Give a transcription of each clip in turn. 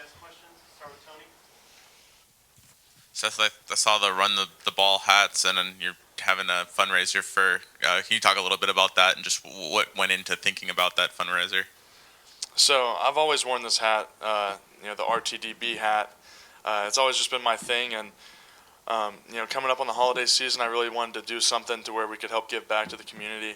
guys questions? Start with Tony. Seth, I saw the run the ball hats, and then you're having a fundraiser for. Can you talk a little bit about that and just what went into thinking about that fundraiser? So I've always worn this hat, the RTDB hat. It's always just been my thing, and coming up on the holiday season, I really wanted to do something to where we could help give back to the community.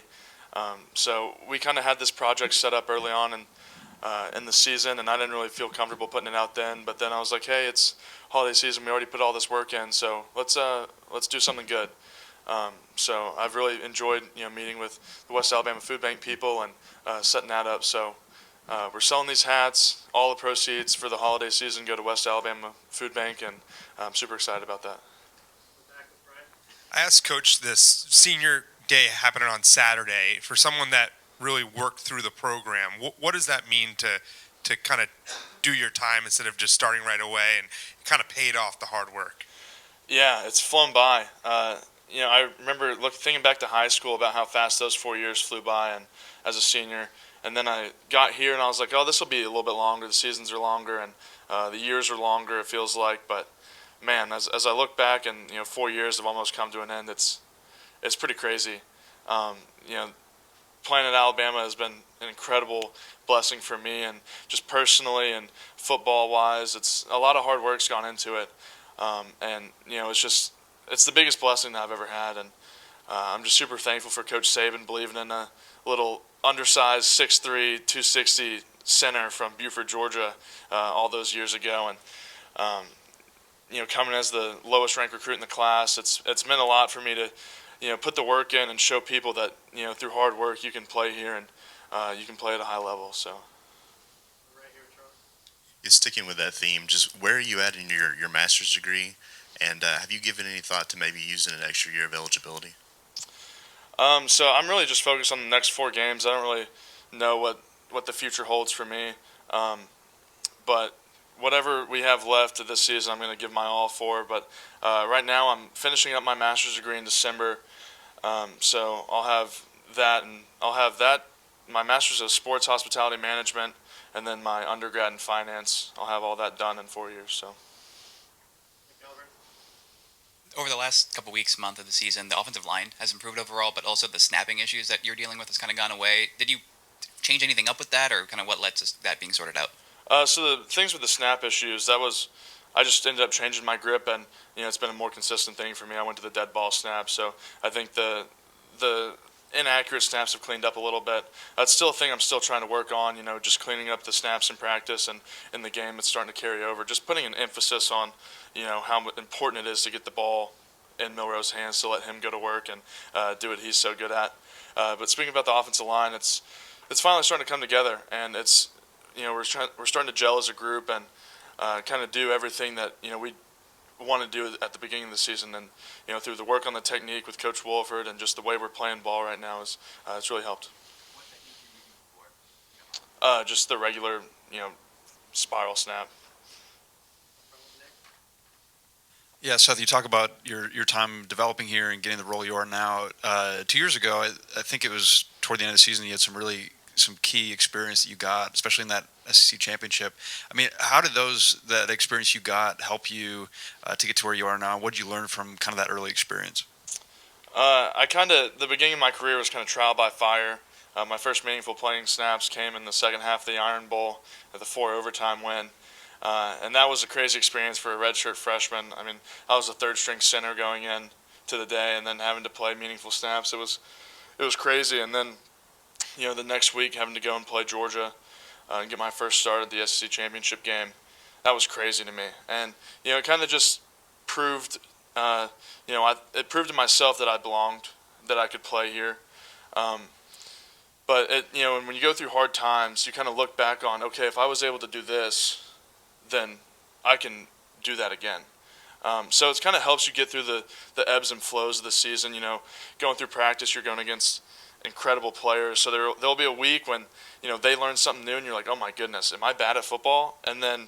So we kind of had this project set up early on in the season, and I didn't really feel comfortable putting it out then. But then I was like, hey, it's holiday season. We already put all this work in, so let's do something good. So I've really enjoyed meeting with the West Alabama Food Bank people and setting that up. So we're selling these hats. All the proceeds for the holiday season go to West Alabama Food Bank, and I'm super excited about that. I asked Coach this senior day happening on Saturday. For someone that really worked through the program, what does that mean to kind of do your time instead of just starting right away and kind of paid off the hard work? Yeah, it's flown by. I remember thinking back to high school about how fast those 4 years flew by, and as a senior, and then I got here and I was like, oh, this will be a little bit longer. The seasons are longer and the years are longer. It feels like, but man, as I look back and 4 years have almost come to an end. It's pretty crazy. Um, you know, Playing at Alabama has been an incredible blessing for me, and just personally and football wise, it's a lot of hard work's gone into it. And it's the biggest blessing that I've ever had, and I'm just super thankful for Coach Saban believing in a little undersized 6'3", 260 center from Buford, Georgia, all those years ago, and coming as the lowest ranked recruit in the class, it's meant a lot for me to put the work in and show people that through hard work you can play here and you can play at a high level. So. Is sticking with that theme, just where are you at in your master's degree, and have you given any thought to maybe using an extra year of eligibility? So I'm really just focused on the next 4 games. I don't really know what the future holds for me, but whatever we have left of this season, I'm going to give my all for. But right now, I'm finishing up my master's degree in December, so I'll have that, and my master's of sports hospitality management, and then my undergrad in finance. I'll have all that done in 4 years. So. Over the last couple weeks, month of the season, the offensive line has improved overall, but also the snapping issues that you're dealing with has kind of gone away. Did you change anything up with that, or kind of what led to that being sorted out? So the things with the snap issues, I just ended up changing my grip, and it's been a more consistent thing for me. I went to the dead ball snap, so I think the inaccurate snaps have cleaned up a little bit. That's still a thing I'm still trying to work on, just cleaning up the snaps in practice, and in the game it's starting to carry over. Just putting an emphasis on, how important it is to get the ball in Milroe's hands, to let him go to work and do what he's so good at. But speaking about the offensive line, it's finally starting to come together, and it's we're starting to gel as a group and kind of do everything that we want to do at the beginning of the season, and through the work on the technique with Coach Wolford and just the way we're playing ball right now it's really helped. What technique were you using before? Just the regular spiral snap. Yeah, Seth, you talk about your time developing here and getting the role you are now. 2 years ago, I think it was toward the end of the season, you had some key experience that you got, especially in that SEC championship. I mean, how did that experience you got help you to get to where you are now? What did you learn from kind of that early experience? The beginning of my career was kind of trial by fire. My first meaningful playing snaps came in the second half of the Iron Bowl at the 4 overtime win. And that was a crazy experience for a redshirt freshman. I mean, I was a third-string center going in to the day, and then having to play meaningful snaps. It was crazy. And then, the next week having to go and play Georgia and get my first start at the SEC championship game. That was crazy to me. And it kind of just proved, it proved to myself that I belonged, that I could play here. But when you go through hard times, you kind of look back on, okay, if I was able to do this, then I can do that again. So it kind of helps you get through the ebbs and flows of the season. Going through practice, you're going against incredible players. So there'll be a week when they learn something new, and you're like, oh my goodness, am I bad at football? And then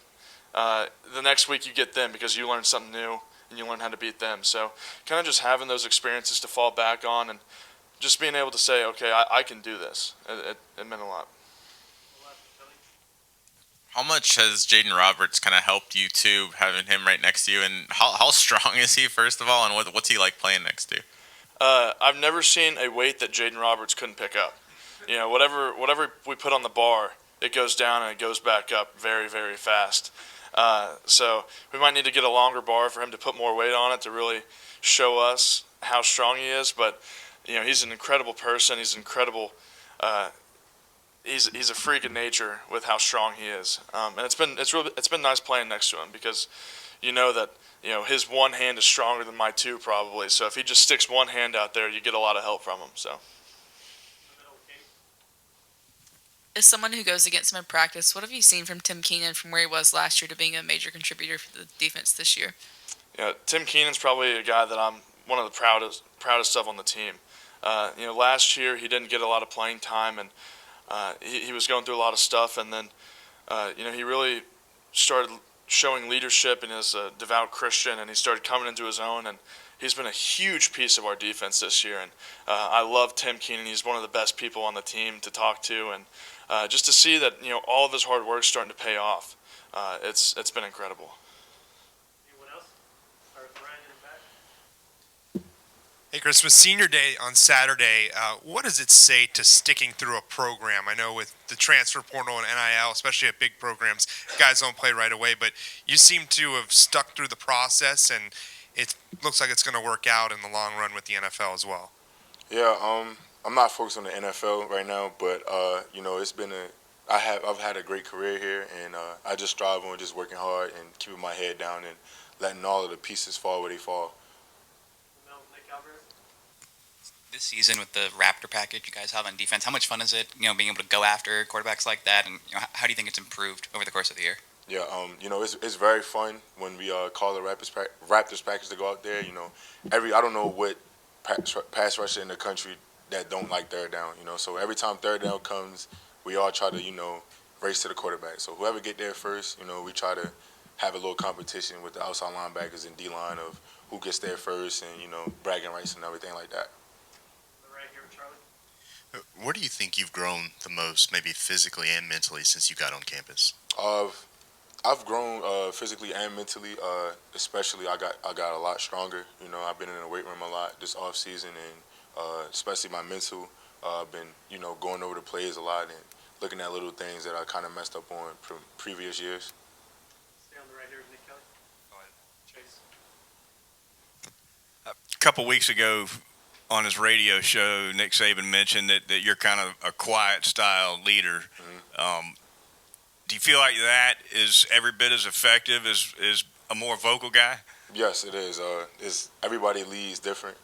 the next week you get them because you learn something new and you learn how to beat them. So kind of just having those experiences to fall back on, and just being able to say, okay, I can do this. It meant a lot. How much has Jaeden Roberts kind of helped you too, having him right next to you, and how strong is he first of all, and what's he like playing next to you? I've never seen a weight that Jaeden Roberts couldn't pick up. You know, whatever we put on the bar, it goes down and it goes back up very, very fast. So we might need to get a longer bar for him to put more weight on it to really show us how strong he is. But you know, he's an incredible person. He's incredible. He's a freak of nature with how strong he is. And it's been nice playing next to him because you know that his one hand is stronger than my two probably. So if he just sticks one hand out there, you get a lot of help from him. So. As someone who goes against him in practice, what have you seen from Tim Keenan from where he was last year to being a major contributor for the defense this year? Yeah, Tim Keenan's probably a guy that I'm one of the proudest of on the team. Last year he didn't get a lot of playing time, and he was going through a lot of stuff, and then he really started showing leadership and is a devout Christian, and he started coming into his own, and he's been a huge piece of our defense this year. And I love Tim Keenan. He's one of the best people on the team to talk to, and just to see that all of his hard work is starting to pay off. It's been incredible. Anyone else? Start with Ryan in the back. Hey, Chris, with Senior Day on Saturday, what does it say to sticking through a program? I know with the transfer portal and NIL, especially at big programs, guys don't play right away, but you seem to have stuck through the process, and it looks like it's going to work out in the long run with the NFL as well. Yeah, I'm not focused on the NFL right now, but it's been I've had a great career here, and I just strive on just working hard and keeping my head down and letting all of the pieces fall where they fall. This season with the Raptor package you guys have on defense, how much fun is it, being able to go after quarterbacks like that, and how do you think it's improved over the course of the year? Yeah, it's very fun when we call the Raptors package to go out there. I don't know what pass rusher in the country that don't like third down. So every time third down comes, we all try to race to the quarterback. So whoever get there first, we try to have a little competition with the outside linebackers and D-line of who gets there first, and bragging rights and everything like that. Right here with Charlie. Where do you think you've grown the most, maybe physically and mentally, since you got on campus? I've grown physically and mentally. Especially, I got a lot stronger. I've been in the weight room a lot this off season, and especially my mental. I've been going over the plays a lot and looking at little things that I kind of messed up on previous years. Stay on the right here with Nick Kelly. Go ahead. Chase. A couple weeks ago on his radio show, Nick Saban mentioned that you're kind of a quiet style leader. Mm-hmm. Do you feel like that is every bit as effective as a more vocal guy? Yes, it is. Everybody leads different.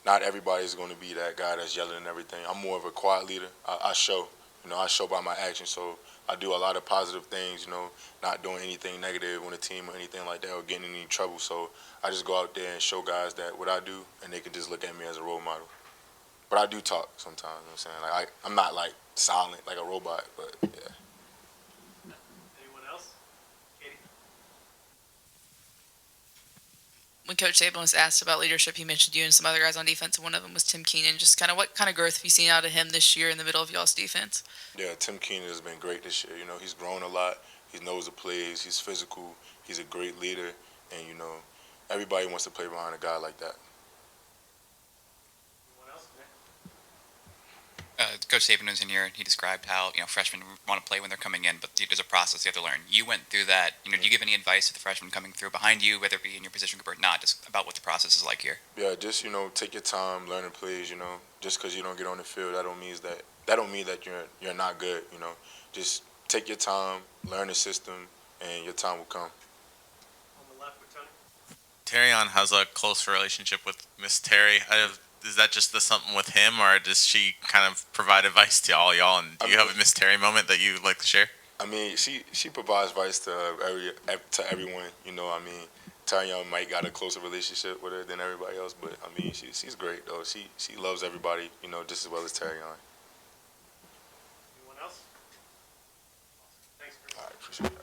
Not everybody's going to be that guy that's yelling and everything. I'm more of a quiet leader. I show. I show by my actions. So I do a lot of positive things. Not doing anything negative on the team or anything like that or getting in any trouble. So I just go out there and show guys that what I do, and they can just look at me as a role model. But I do talk sometimes. You know what I'm saying? Like I'm not like silent like a robot, but yeah. Anyone else? Katie. When Coach Saban was asked about leadership, he mentioned you and some other guys on defense, and one of them was Tim Keenan. Just kind of what kind of growth have you seen out of him this year in the middle of y'all's defense? Yeah, Tim Keenan has been great this year. He's grown a lot. He knows the plays. He's physical. He's a great leader, and everybody wants to play behind a guy like that. Anyone else? Nick? Coach Saban was in here, and he described how freshmen want to play when they're coming in, but there's a process you have to learn. You went through that. Do you give any advice to the freshmen coming through behind you, whether it be in your position group or not, just about what the process is like here? Yeah, just take your time, learn the plays. Just because you don't get on the field, that don't mean that you're not good. Just take your time, learn the system, and your time will come. On the left with Tony. Terrion has a close relationship with Miss Terry. Is that just something with him, or does she kind of provide advice to all y'all? And do you have a Miss Terry moment that you like to share? I mean, she provides advice to everyone. Terrion might got a closer relationship with her than everybody else, but I mean, she's great though. She loves everybody, just as well as Terrion. Anyone else? Thanks, Chris. All right, appreciate it.